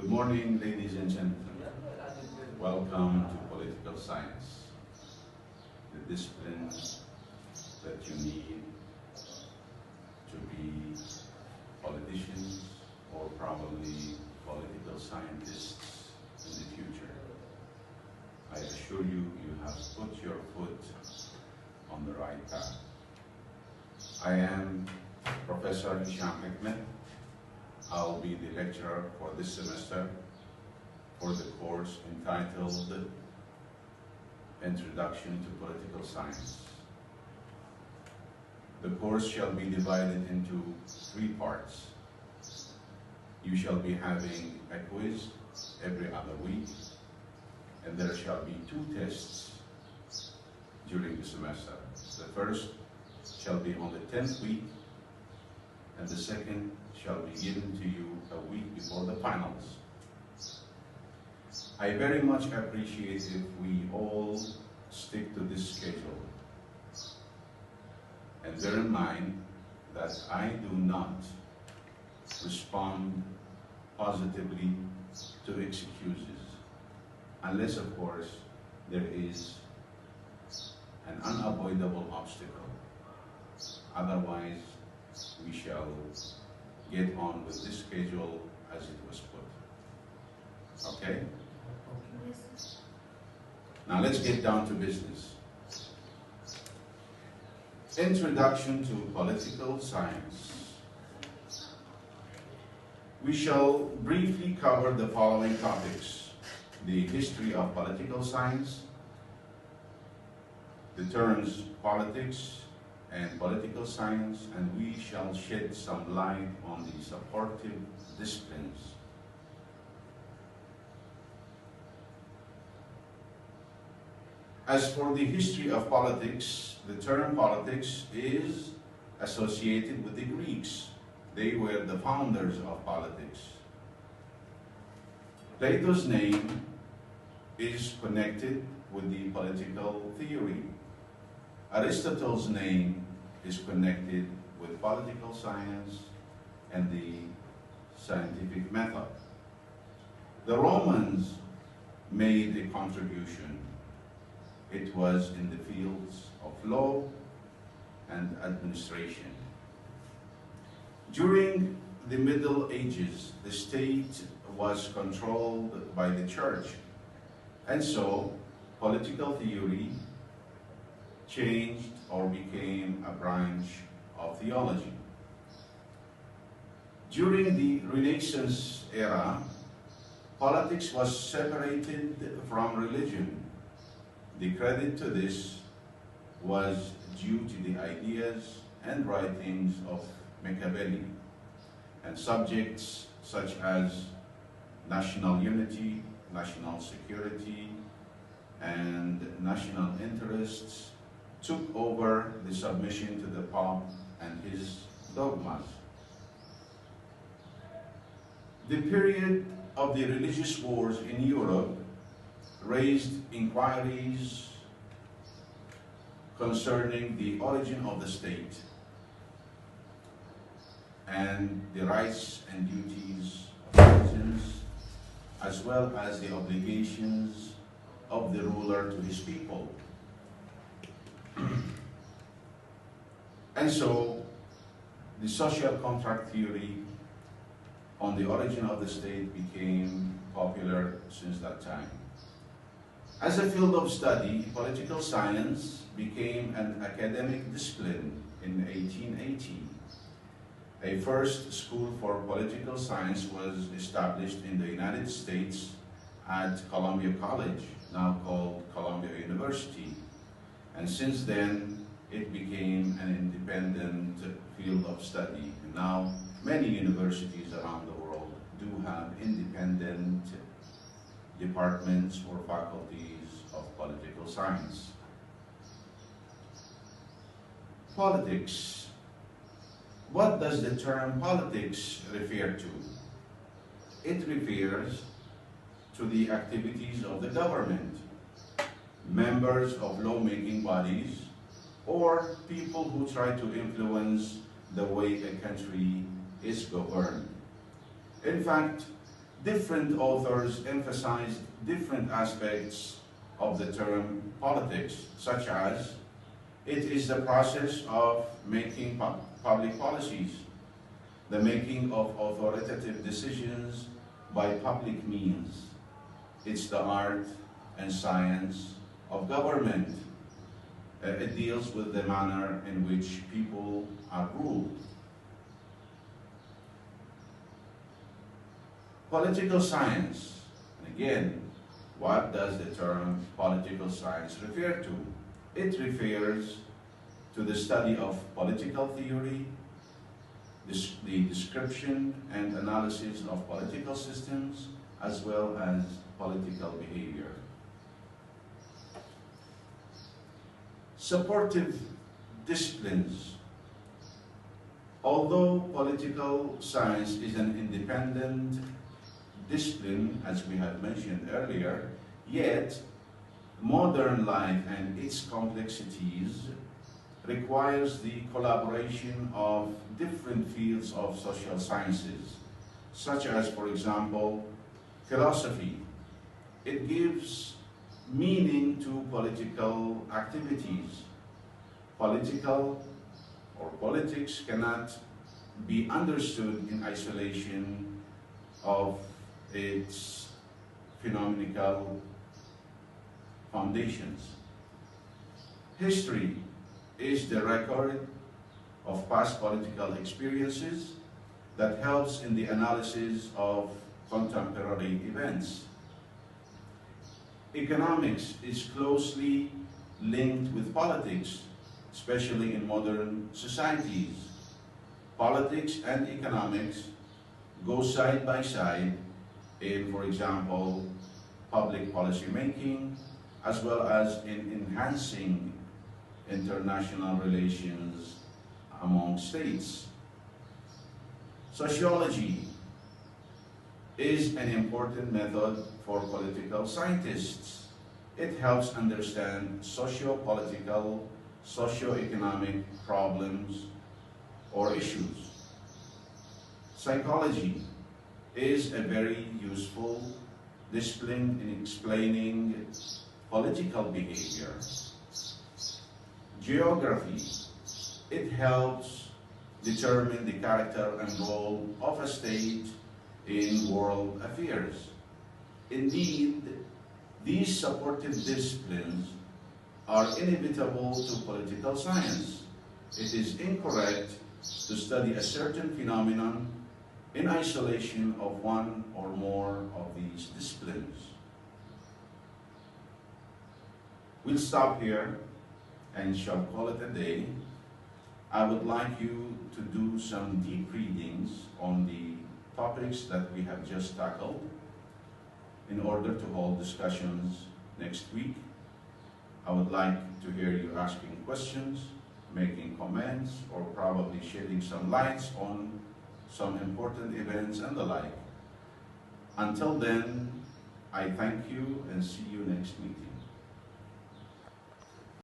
Good morning, ladies and gentlemen. Welcome to political science, the discipline that you need to be politicians or probably political scientists in the future. I assure you, you have put your foot on the right path. I am Professor Hisham حكمت. I'll be the lecturer for this semester for the course entitled Introduction to Political Science. The course shall be divided into 3 parts. You shall be having a quiz every other week, and there shall be 2 tests during the semester. The first shall be on the 10th week, and the second shall be given to you a week before the finals. I very much appreciate if we all stick to this schedule. And bear in mind that I do not respond positively to excuses, unless, of course, there is an unavoidable obstacle. Otherwise, we shall get on with this schedule as it was put. Okay? Now let's get down to business. Introduction to Political Science. We shall briefly cover the following topics: the history of political science, the terms politics and political science, and we shall shed some light on the supportive disciplines. As for the history of politics, the term politics is associated with the Greeks. They were the founders of politics. Plato's name is connected with the political theory. Aristotle's name is connected with political science and the scientific method. The Romans made a contribution. It was in the fields of law and administration. During the Middle Ages, the state was controlled by the church, and so political theory changed or became a branch of theology. During the Renaissance era, politics was separated from religion. The credit to this was due to the ideas and writings of Machiavelli, and subjects such as national unity, national security, and national interests took over the submission to the Pope and his dogmas. The period of the religious wars in Europe raised inquiries concerning the origin of the state and the rights and duties of citizens, as well as the obligations of the ruler to his people. And so, the social contract theory on the origin of the state became popular since that time. As a field of study, political science became an academic discipline in 1880. A first school for political science was established in the United States at Columbia College, now called Columbia University. And since then, it became an independent field of study. And now, many universities around the world do have independent departments or faculties of political science. Politics. What does the term politics refer to? It refers to the activities of the government, members of lawmaking bodies, or people who try to influence the way a country is governed. In fact, different authors emphasize different aspects of the term politics, such as it is the process of making public policies, the making of authoritative decisions by public means. It's the art and science of government. It deals with the manner in which people are ruled. Political science, and again, what does the term political science refer to? It refers to the study of political theory, the description and analysis of political systems, as well as political behavior. Supportive disciplines. Although political science is an independent discipline, as we had mentioned earlier, yet modern life and its complexities requires the collaboration of different fields of social sciences, such as, for example, philosophy. It gives meaning to political activities. Political or politics cannot be understood in isolation of its phenomenological foundations. History is the record of past political experiences that helps in the analysis of contemporary events. Economics is closely linked with politics, especially in modern societies. Politics and economics go side by side in, for example, public policy making, as well as in enhancing international relations among states. Sociology is an important method for political scientists. It helps understand socio-political, socio-economic problems or issues. Psychology is a very useful discipline in explaining political behavior. Geography, it helps determine the character and role of a state in world affairs. Indeed, these supportive disciplines are inevitable to political science. It is incorrect to study a certain phenomenon in isolation of one or more of these disciplines. We'll stop here and shall call it a day. I would like you to do some deep readings on the topics that we have just tackled in order to hold discussions next week. I would like to hear you asking questions, making comments, or probably shedding some lights on some important events and the like. Until then, I thank you and see you next meeting.